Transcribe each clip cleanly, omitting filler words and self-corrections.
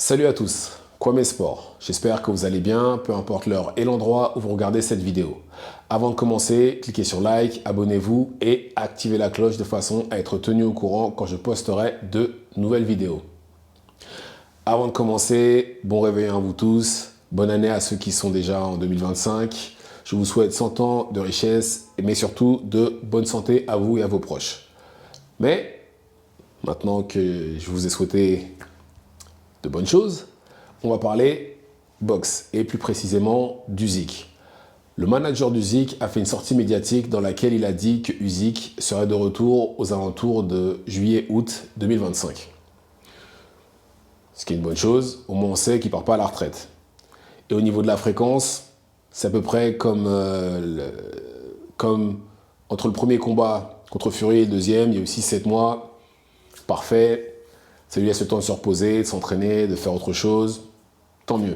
Salut à tous, Kwame Sport. J'espère que vous allez bien, peu importe l'heure et l'endroit où vous regardez cette vidéo. Avant de commencer, cliquez sur like, abonnez-vous et activez la cloche de façon à être tenu au courant quand je posterai de nouvelles vidéos. Avant de commencer, bon réveillon à vous tous, bonne année à ceux qui sont déjà en 2025. Je vous souhaite 100 ans de richesse, mais surtout de bonne santé à vous et à vos proches. Mais maintenant que je vous ai souhaité de bonnes choses, on va parler boxe et plus précisément d'Usyk. Le manager d'Usyk a fait une sortie médiatique dans laquelle il a dit que Usyk serait de retour aux alentours de juillet-août 2025. Ce qui est une bonne chose, au moins on sait qu'il ne part pas à la retraite. Et au niveau de la fréquence, c'est à peu près comme entre le premier combat contre Fury et le deuxième, il y a aussi 7 mois, parfait. Ça lui laisse le temps de se reposer, de s'entraîner, de faire autre chose. Tant mieux.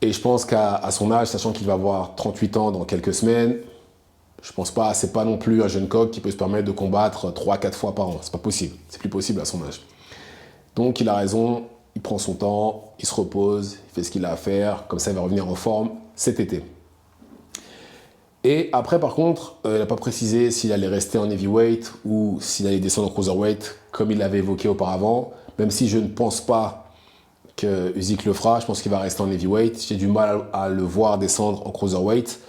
Et je pense qu'à son âge, sachant qu'il va avoir 38 ans dans quelques semaines, je pense pas, c'est pas non plus un jeune coq qui peut se permettre de combattre 3-4 fois par an. C'est pas possible. C'est plus possible à son âge. Donc il a raison, il prend son temps, il se repose, il fait ce qu'il a à faire. Comme ça, il va revenir en forme cet été. Et après, par contre, il n'a pas précisé s'il allait rester en heavyweight ou s'il allait descendre en cruiserweight, comme il l'avait évoqué auparavant. Même si je ne pense pas que Usyk le fera, je pense qu'il va rester en heavyweight. J'ai du mal à le voir descendre en cruiserweight.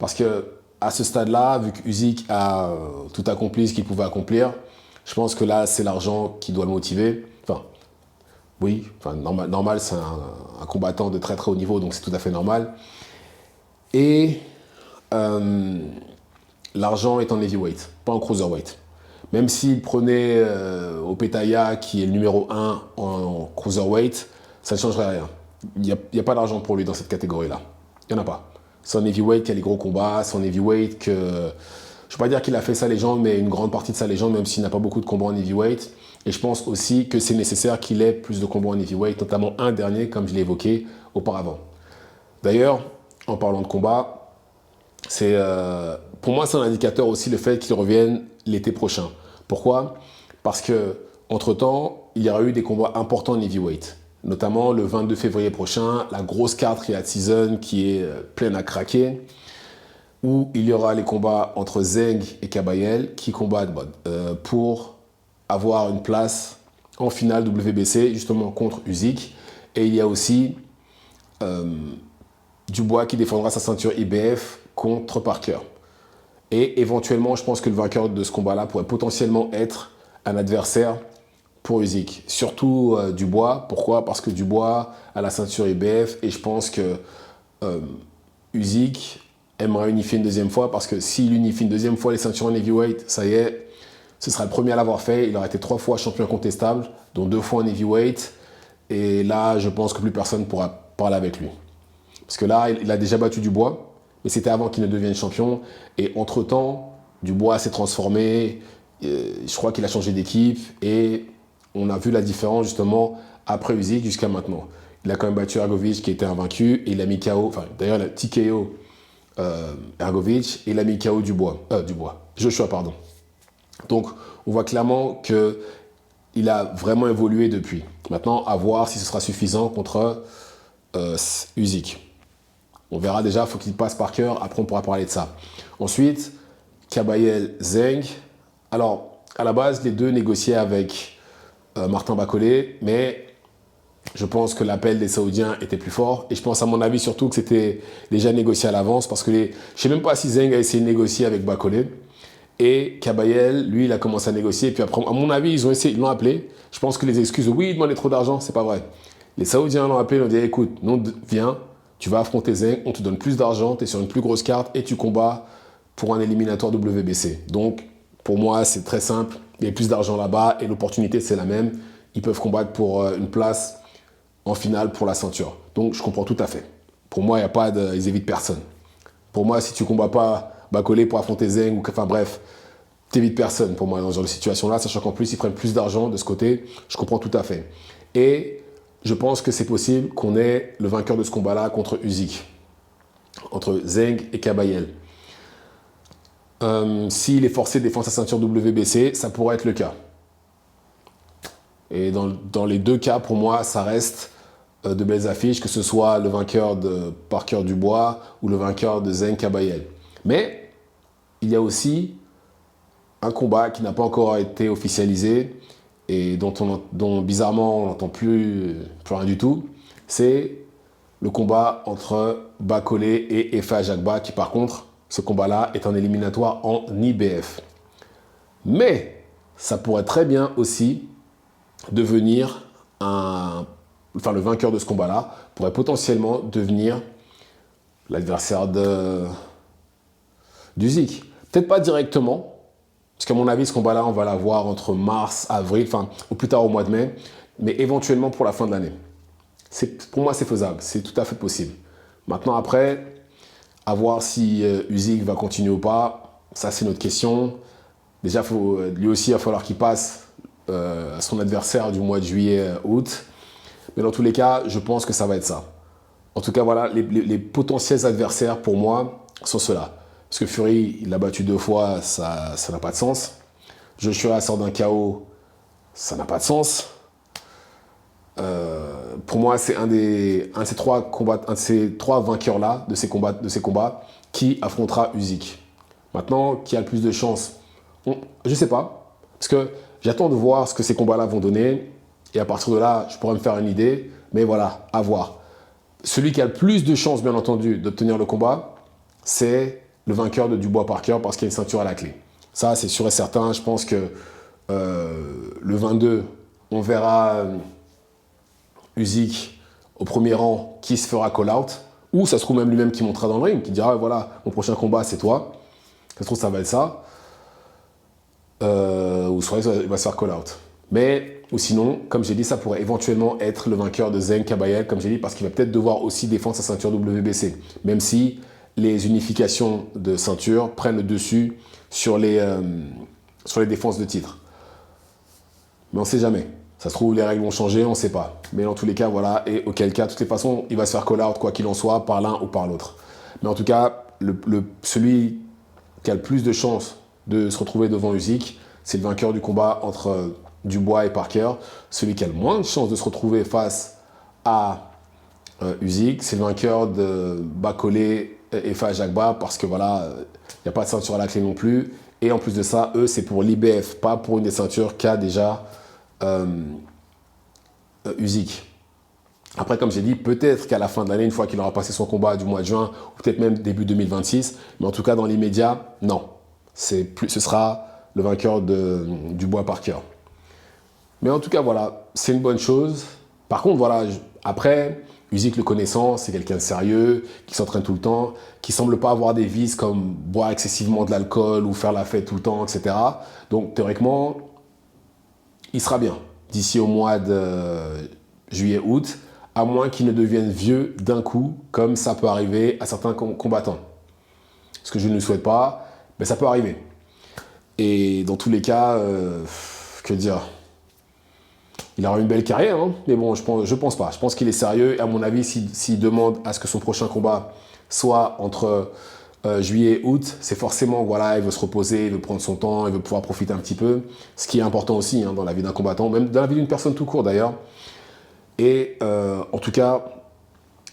Parce que à ce stade-là, vu que Usyk a tout accompli ce qu'il pouvait accomplir, je pense que là, c'est l'argent qui doit le motiver. Enfin, oui, normal c'est un combattant de très très haut niveau, donc c'est tout à fait normal. Et l'argent est en heavyweight, pas en cruiserweight. Même s'il prenait Opetaia, qui est le numéro 1 en cruiserweight, ça ne changerait rien. Il n'y a pas d'argent pour lui dans cette catégorie-là. Il n'y en a pas. C'est en heavyweight qu'il y a les gros combats, c'est en heavyweight que... Je ne veux pas dire qu'il a fait sa légende, mais une grande partie de sa légende, même s'il n'a pas beaucoup de combats en heavyweight. Et je pense aussi que c'est nécessaire qu'il ait plus de combats en heavyweight, notamment un dernier, comme je l'ai évoqué auparavant. D'ailleurs, en parlant de combat, pour moi, c'est un indicateur aussi le fait qu'il revienne l'été prochain. Pourquoi? Parce que entre-temps, il y aura eu des combats importants en heavyweight. Notamment le 22 février prochain, la grosse carte Riyadh Season qui est pleine à craquer, où il y aura les combats entre Zeng et Kabayel qui combattent pour avoir une place en finale WBC, justement contre Usyk. Et il y a aussi Dubois qui défendra sa ceinture IBF contre Parker. Et éventuellement, je pense que le vainqueur de ce combat-là pourrait potentiellement être un adversaire pour Usyk. Surtout Dubois. Pourquoi? Parce que Dubois a la ceinture IBF et je pense que Usyk aimerait unifier une deuxième fois parce que s'il unifie une deuxième fois les ceintures en heavyweight, ça y est, ce sera le premier à l'avoir fait. Il aurait été 3 fois champion incontestable, dont 2 fois en heavyweight. Et là, je pense que plus personne ne pourra parler avec lui. Parce que là, il a déjà battu Dubois, mais c'était avant qu'il ne devienne champion. Et entre-temps, Dubois s'est transformé. Je crois qu'il a changé d'équipe. Et on a vu la différence, justement, après Usyk jusqu'à maintenant. Il a quand même battu Hrgović, qui était invaincu. Et il a mis KO, d'ailleurs, il a TKO Hrgović. Et il a mis KO Joshua, pardon. Donc, on voit clairement qu'il a vraiment évolué depuis. Maintenant, à voir si ce sera suffisant contre Usyk. On verra déjà, il faut qu'il passe par cœur, après on pourra parler de ça. Ensuite, Kabayel, Zeng. Alors, à la base, les deux négociaient avec Martin Bacolé, mais je pense que l'appel des Saoudiens était plus fort. Et je pense, à mon avis, surtout que c'était déjà négocié à l'avance, parce que je ne sais même pas si Zeng a essayé de négocier avec Bacolé. Et Kabayel, lui, il a commencé à négocier. Et puis après, à mon avis, ils l'ont appelé. Je pense que les excuses, oui, il demandait trop d'argent, c'est pas vrai. Les Saoudiens l'ont appelé, ils ont dit, écoute, non, viens. Tu vas affronter Zeng, on te donne plus d'argent, tu es sur une plus grosse carte et tu combats pour un éliminatoire WBC. Donc, pour moi, c'est très simple. Il y a plus d'argent là-bas et l'opportunité, c'est la même. Ils peuvent combattre pour une place en finale pour la ceinture. Donc, je comprends tout à fait. Pour moi, ils évitent personne. Pour moi, si tu ne combats pas Bacolé pour affronter Zeng, bref, tu évites personne pour moi dans ce genre de situation-là, sachant qu'en plus, ils prennent plus d'argent de ce côté. Je comprends tout à fait. Et je pense que c'est possible qu'on ait le vainqueur de ce combat-là contre Usyk, entre Zeng et Kabayel. S'il est forcé de défendre sa ceinture WBC, ça pourrait être le cas. Et dans les deux cas, pour moi, ça reste de belles affiches, que ce soit le vainqueur de Parker Dubois ou le vainqueur de Zeng Kabayel. Mais il y a aussi un combat qui n'a pas encore été officialisé et dont bizarrement on n'entend plus rien du tout. C'est le combat entre Bakolé et Efa Jagba, qui par contre, ce combat-là est un éliminatoire en IBF. Mais ça pourrait très bien aussi devenir le vainqueur de ce combat-là pourrait potentiellement devenir l'adversaire d'Usyk. Peut-être pas directement, parce qu'à mon avis, ce combat-là, on va l'avoir entre mars, avril, au plus tard au mois de mai, mais éventuellement pour la fin de l'année. Pour moi, c'est faisable, c'est tout à fait possible. Maintenant, après, à voir si Usyk va continuer ou pas, ça c'est notre question. Déjà, lui aussi, il va falloir qu'il passe son adversaire du mois de juillet-août. Mais dans tous les cas, je pense que ça va être ça. En tout cas, voilà, les potentiels adversaires pour moi sont ceux-là. Parce que Fury, il l'a battu 2 fois, ça n'a pas de sens. Joshua sort d'un KO, ça n'a pas de sens. Pour moi, c'est un de ces trois vainqueurs-là, de ces combats, qui affrontera Usyk. Maintenant, qui a le plus de chances? Je ne sais pas. Parce que j'attends de voir ce que ces combats-là vont donner. Et à partir de là, je pourrais me faire une idée. Mais voilà, à voir. Celui qui a le plus de chances, bien entendu, d'obtenir le combat, c'est le vainqueur de Dubois Parker parce qu'il y a une ceinture à la clé. Ça, c'est sûr et certain. Je pense que le 22, on verra Usyk au premier rang qui se fera call-out. Ou ça se trouve même lui-même qui montera dans le ring, qui dira voilà, mon prochain combat, c'est toi. Ça se trouve, ça va être ça. Ou soit il va se faire call-out. Mais, ou sinon, comme j'ai dit, ça pourrait éventuellement être le vainqueur de Zeng Kabayel, comme j'ai dit, parce qu'il va peut-être devoir aussi défendre sa ceinture WBC. Même si les unifications de ceinture prennent le dessus sur les défenses de titre. Mais on ne sait jamais. Ça se trouve, les règles vont changer, on ne sait pas. Mais dans tous les cas, voilà. Et auquel cas, de toutes les façons, il va se faire call-out, quoi qu'il en soit, par l'un ou par l'autre. Mais en tout cas, celui qui a le plus de chances de se retrouver devant Usyk, c'est le vainqueur du combat entre Dubois et Parker. Celui qui a le moins de chances de se retrouver face à Usyk, c'est le vainqueur de Bakolé et Efa Jagba, parce que voilà, il n'y a pas de ceinture à la clé non plus. Et en plus de ça, eux, c'est pour l'IBF, pas pour une des ceintures qu'a déjà Usyk. Après, comme j'ai dit, peut-être qu'à la fin de l'année, une fois qu'il aura passé son combat du mois de juin, ou peut-être même début 2026, mais en tout cas, dans l'immédiat, non. Ce sera le vainqueur de Dubois Parker. Mais en tout cas, voilà, c'est une bonne chose. Par contre, voilà, après, Usyk le connaissant, c'est quelqu'un de sérieux, qui s'entraîne tout le temps, qui semble pas avoir des vices comme boire excessivement de l'alcool ou faire la fête tout le temps, etc. Donc, théoriquement, il sera bien d'ici au mois de juillet-août, à moins qu'il ne devienne vieux d'un coup, comme ça peut arriver à certains combattants. Ce que je ne le souhaite pas, mais ça peut arriver. Et dans tous les cas, que dire, il aura une belle carrière, hein, mais bon, je pense pas. Je pense qu'il est sérieux. Et à mon avis, s'il demande à ce que son prochain combat soit entre juillet et août, c'est forcément, voilà, il veut se reposer, il veut prendre son temps, il veut pouvoir profiter un petit peu. Ce qui est important aussi dans la vie d'un combattant, même dans la vie d'une personne tout court d'ailleurs. Et en tout cas,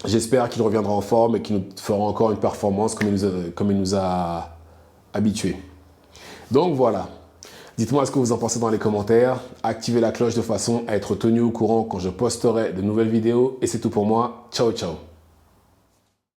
j'espère qu'il reviendra en forme et qu'il nous fera encore une performance comme il nous a habitués. Donc voilà. Dites-moi ce que vous en pensez dans les commentaires. Activez la cloche de façon à être tenu au courant quand je posterai de nouvelles vidéos. Et c'est tout pour moi. Ciao, ciao.